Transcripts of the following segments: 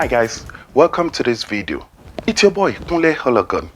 Hi guys, welcome to this video. It's your boy Wole Soyinka.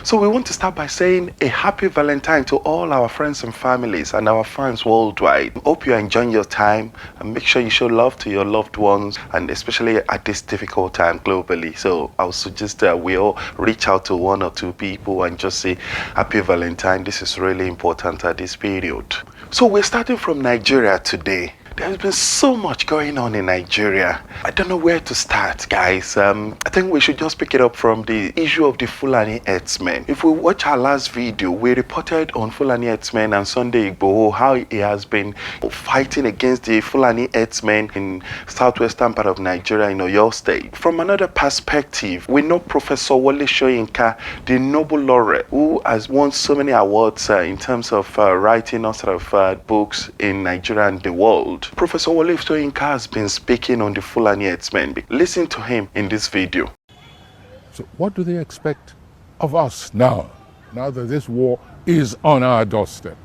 So we want to start by saying a happy Valentine to all our friends and families and our fans worldwide. Hope you're enjoying your time and make sure you show love to your loved ones, and especially at this difficult time globally. So I would suggest that we all reach out to one or two people and just say happy Valentine. This is really important at this period. So we're starting from Nigeria today. There's been so much going on in Nigeria. I don't know where to start, guys. I think we should just pick it up from the issue of the Fulani Herdsmen. If we watch our last video, we reported on Fulani Herdsmen and Sunday Igboho, how he has been fighting against the Fulani Herdsmen in southwestern part of Nigeria, in Oyo State. From another perspective, we know Professor Wole Soyinka, the Nobel laureate, who has won so many awards in terms of writing all sort of books in Nigeria and the world. Professor Wole Soyinka has been speaking on the Fulani Herdsmen. Listen to him in this video. So what do they expect of us now that this war is on our doorstep?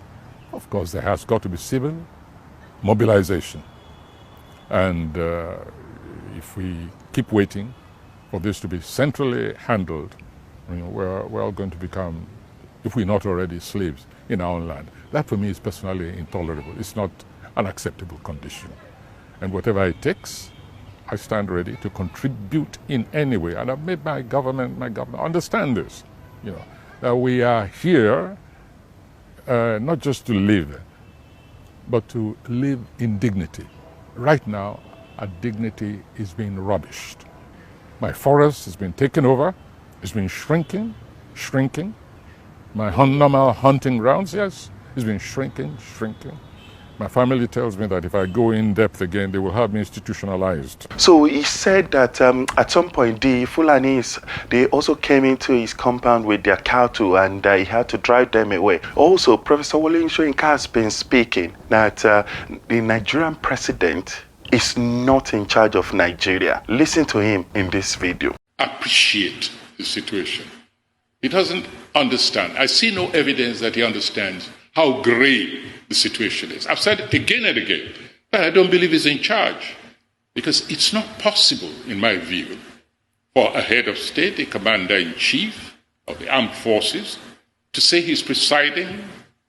Of course, there has got to be civil mobilization. And if we keep waiting for this to be centrally handled, we're all going to become, if we're not already, slaves in our own land. That for me is personally intolerable. It's not an acceptable condition. And whatever it takes, I stand ready to contribute in any way. And I've made my government understand this, that we are here not just to live, but to live in dignity. Right now, our dignity is being rubbished. My forest has been taken over, it's been shrinking. My normal hunting grounds, yes, it's been shrinking. My family tells me that if I go in depth again, they will have me institutionalized. So he said that at some point the Fulanis, they also came into his compound with their cattle, and he had to drive them away. Also, Professor Wole Soyinka has been speaking that the Nigerian president is not in charge of Nigeria. Listen to him in this video. Appreciate the situation. He doesn't understand. I see no evidence that he understands how grave the situation is. I've said it again and again, but I don't believe he's in charge, because it's not possible, in my view, for a head of state, a commander-in-chief of the armed forces, to say he's presiding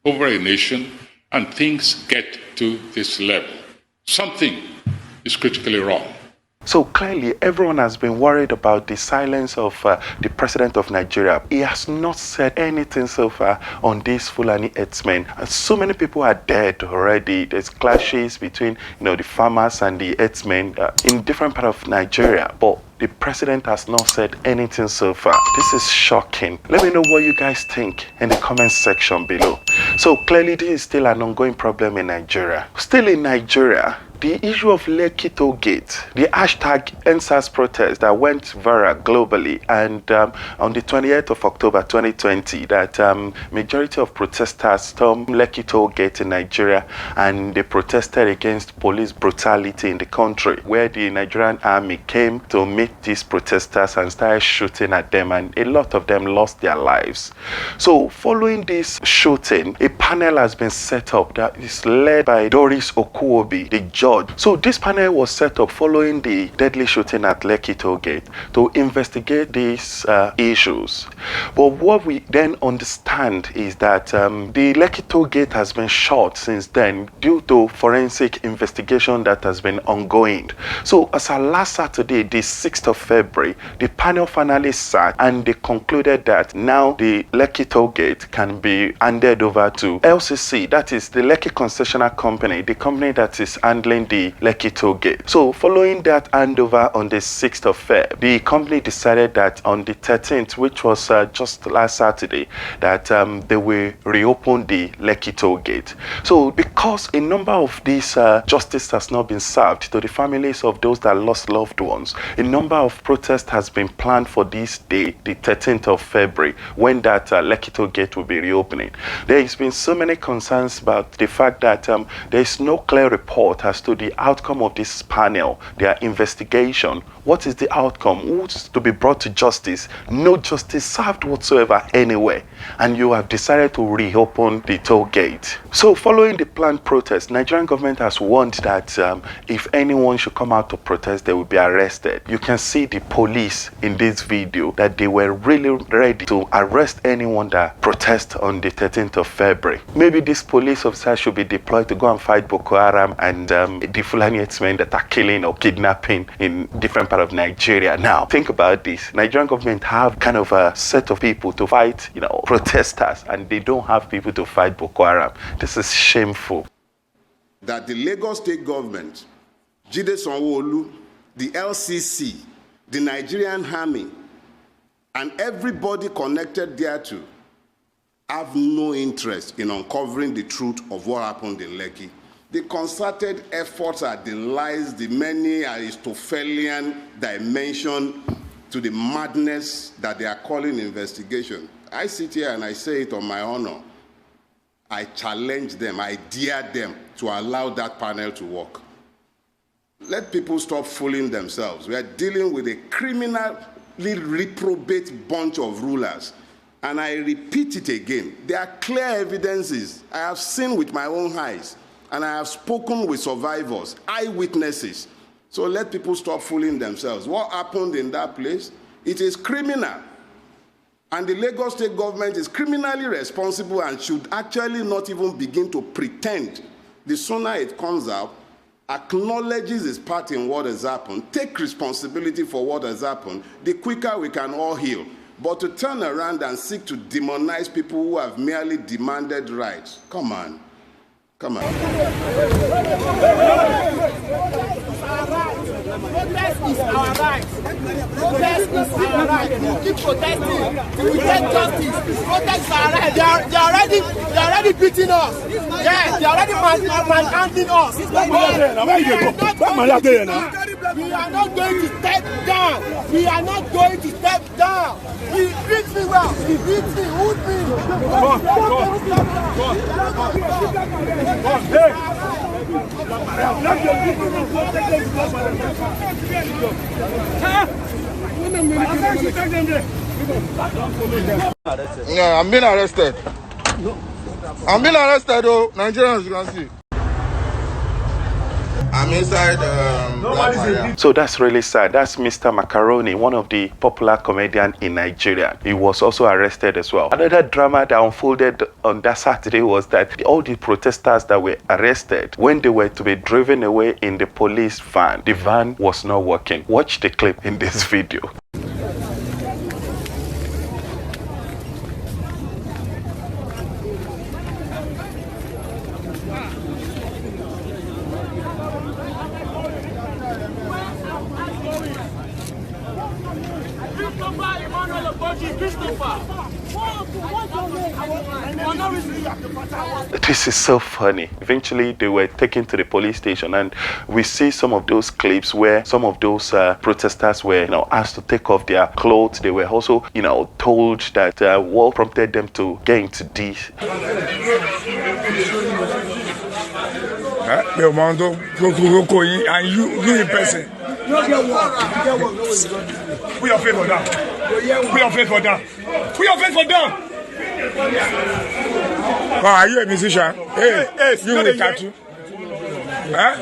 over a nation and things get to this level. Something is critically wrong. So clearly, everyone has been worried about the silence of the president of Nigeria. He has not said anything so far on these Fulani Herdsmen. So many people are dead already. There's clashes between the farmers and the herdsmen in different parts of Nigeria. But the president has not said anything so far. This is shocking. Let me know what you guys think in the comment section below. So clearly, this is still an ongoing problem in Nigeria. Still in Nigeria, the issue of Lekki Toll Gate, the hashtag EndSARS protest that went viral globally, and on the 28th of October 2020, that majority of protesters stormed Lekki Toll Gate in Nigeria, and they protested against police brutality in the country, where the Nigerian army came to meet these protesters and started shooting at them, and a lot of them lost their lives. So following this shooting, a panel has been set up that is led by Doris Okuobi, the judge. So this panel was set up following the deadly shooting at Lekki Toll Gate to investigate these issues. But what we then understand is that the Lekki Toll Gate has been shut since then due to forensic investigation that has been ongoing. So as of last Saturday, the 6th of February, the panel finally sat and they concluded that now the Lekki Toll Gate can be handed over to LCC, that is the Lekki Concessional Company, the company that is handling the Lekki Toll Gate. So following that handover on the 6th of Feb, the company decided that on the 13th, which was just last Saturday, that they will reopen the Lekki Toll Gate. So because a number of these justice has not been served to the families of those that lost loved ones, a number of protests has been planned for this day, the 13th of February, when that Lekki Toll Gate will be reopening. There has been so many concerns about the fact that there is no clear report as to the outcome of this panel, their investigation, what is the outcome? Who's to be brought to justice? No justice served whatsoever anywhere. And you have decided to reopen the toll gate. So following the planned protest, Nigerian government has warned that if anyone should come out to protest, they will be arrested. You can see the police in this video that they were really ready to arrest anyone that protests on the 13th of February. Maybe this police officer should be deployed to go and fight Boko Haram and the Fulani Herdsmen that are killing or kidnapping in different parts of Nigeria. Now, think about this. Nigerian government have kind of a set of people to fight, protesters, and they don't have people to fight Boko Haram. This is shameful. That the Lagos state government, Jide Sanwo-Olu, the LCC, the Nigerian army, and everybody connected thereto have no interest in uncovering the truth of what happened in Lekki. The concerted efforts are the lies, the many Aristotelian dimension to the madness that they are calling investigation. I sit here and I say it on my honor. I challenge them, I dare them to allow that panel to work. Let people stop fooling themselves. We are dealing with a criminally reprobate bunch of rulers. And I repeat it again. There are clear evidences I have seen with my own eyes. And I have spoken with survivors, eyewitnesses. So let people stop fooling themselves. What happened in that place? It is criminal. And the Lagos state government is criminally responsible and should actually not even begin to pretend. The sooner it comes out, acknowledges its part in what has happened, take responsibility for what has happened, the quicker we can all heal. But to turn around and seek to demonize people who have merely demanded rights, come on. Come on. Protest is our right. Protest is our right. We keep protesting. We get justice. Protest is our right. They are already beating us. Yes, they are already manhandling us. We are not going to step down. We are not going to step down. He beat me well. He beat me. Who beat me? Yeah, I'm being arrested. I'm being arrested, though. Nigerians, you can see. I'm inside. So that's really sad. That's Mr. Macaroni, one of the popular comedians in Nigeria. He was also arrested as well. Another drama that unfolded on that Saturday was that all the protesters that were arrested, when they were to be driven away in the police van, the van was not working. Watch the clip in this video. This is so funny. Eventually, they were taken to the police station, and we see some of those clips where some of those protesters were, asked to take off their clothes. They were also, told that what prompted them to get into this. And you in person. Put your faith for that. Put your faith for that. Put your faith for that. Oh, are you a musician? Hey, you with tattoo? Huh?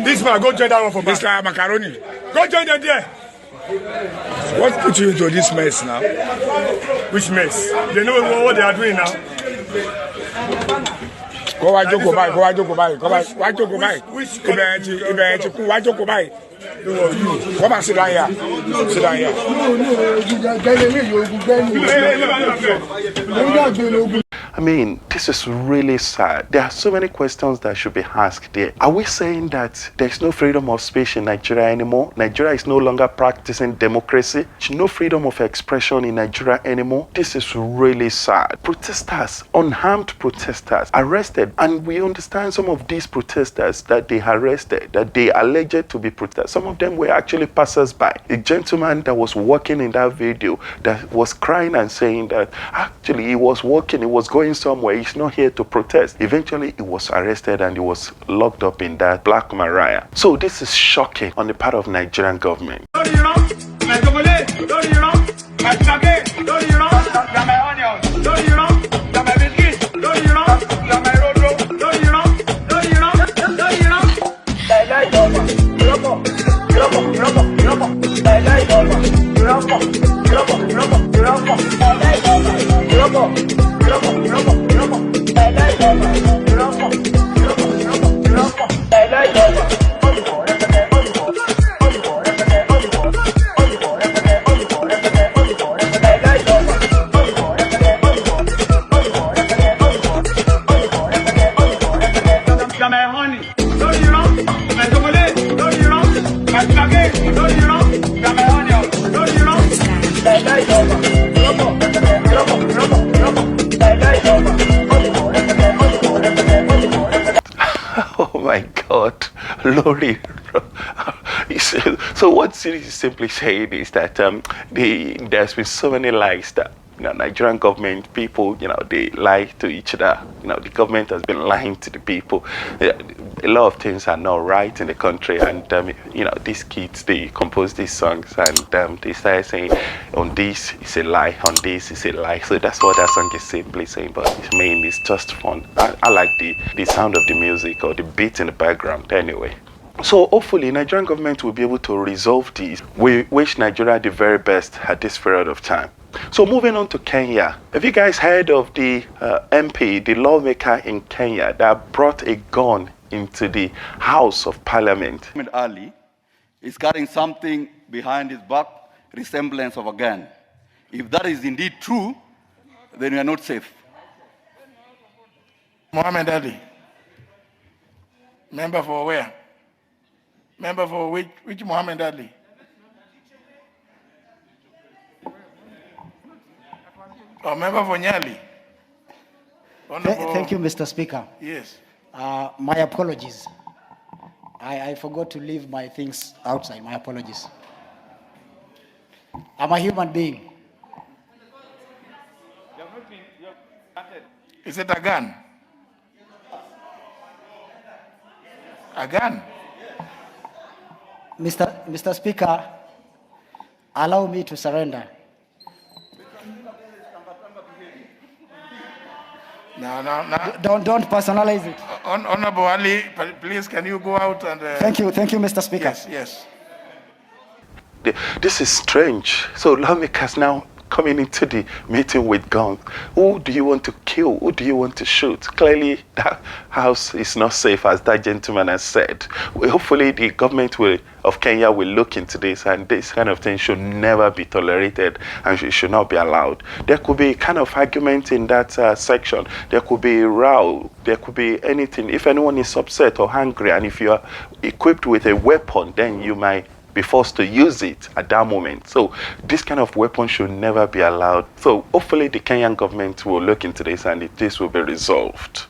This man, go join that one for Mr. Macaroni. Go join them there. What put you into this mess now? Which mess? They know what they are doing now. Go on, Joko by. Go on, Joko by. Go on, why Joko by? Why Joko by? Come and sit down here. Sit down here. I mean, this is really sad. There are so many questions that should be asked there. Are we saying that there's no freedom of speech in Nigeria anymore? Nigeria is no longer practicing democracy? There's no freedom of expression in Nigeria anymore? This is really sad. Protesters, unarmed protesters, arrested. And we understand some of these protesters that they arrested, that they alleged to be protesters. Some of them were actually passers-by. A gentleman that was walking in that video that was crying and saying that actually he was walking, he was going going somewhere. He's not here to protest. Eventually, he was arrested and he was locked up in that Black Maria. So this is shocking on the part of Nigerian government. Oh my God, Lori. So what series is simply saying is that there's been so many lies that Nigerian government people, they lie to each other. The government has been lying to the people. A lot of things are not right in the country, and these kids, they compose these songs, and they start saying, on this is a lie, on this is a lie. So that's what that song is simply saying. But I mean, it's just fun. I like the sound of the music or the beat in the background anyway. So hopefully Nigerian government will be able to resolve these. We wish Nigeria the very best at this period of time. So moving on to Kenya. Have you guys heard of the MP, the lawmaker in Kenya that brought a gun into the House of Parliament? Ali is carrying something behind his back, resemblance of a gun. If that is indeed true, then we are not safe. Muhammad Ali. Member for where? Member for which Muhammad Ali? Oh, member for Nyali. Thank you, Mr. Speaker. Yes. My apologies. I forgot to leave my things outside. My apologies. I'm a human being. Is it a gun? A gun? Mr. Speaker, allow me to surrender. No. Don't personalize it. Honorable Ali, please, can you go out and... Thank you, Mr. Speaker. Yes. This is strange. So lawmakers now coming into the meeting with guns. Who do you want to kill? Who do you want to shoot? Clearly, that house is not safe, as that gentleman has said. Hopefully, the government of Kenya will look into this, and this kind of thing should never be tolerated and should not be allowed. There could be kind of argument in that section. There could be row. There could be anything. If anyone is upset or angry, and if you are equipped with a weapon, then you might be forced to use it at that moment. So this kind of weapon should never be allowed. So hopefully the Kenyan government will look into this and this will be resolved.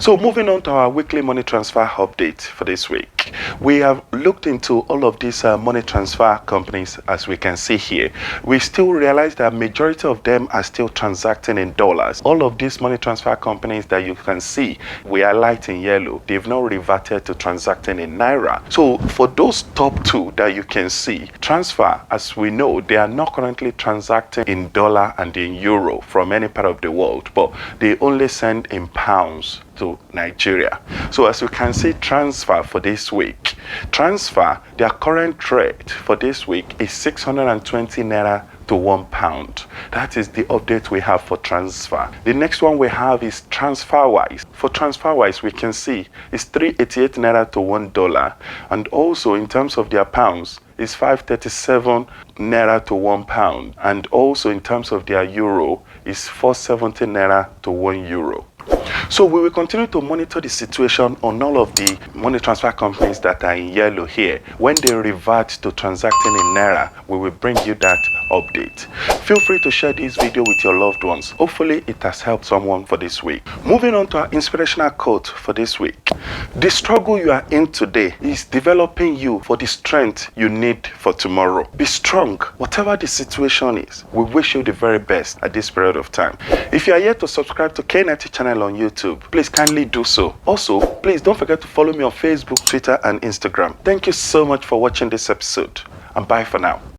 So moving on to our weekly money transfer update for this week. We have looked into all of these money transfer companies, as we can see here. We still realize that majority of them are still transacting in dollars. All of these money transfer companies that you can see, we highlight in yellow, they've now reverted to transacting in naira. So for those top two that you can see, transfer, as we know, they are not currently transacting in dollar and in euro from any part of the world, but they only send in pounds to Nigeria. So as you can see, transfer for this week, their current rate for this week is 620 naira to £1. That is the update we have for transfer. The next one we have is TransferWise. For TransferWise, we can see it's 388 naira to $1, and also in terms of their pounds, it's 537 naira to £1, and also in terms of their euro, it's 470 naira to €1. So we will continue to monitor the situation on all of the money transfer companies that are in yellow here. When they revert to transacting in naira, we will bring you that update. Feel free to share this video with your loved ones. Hopefully it has helped someone for this week. Moving on to our inspirational quote for this week. The struggle you are in today is developing you for the strength you need for tomorrow. Be strong, whatever the situation is. We wish you the very best at this period of time. If you are yet to subscribe to K90 channel on YouTube, please kindly do so. Also, please don't forget to follow me on Facebook, Twitter, and Instagram. Thank you so much for watching this episode, and bye for now.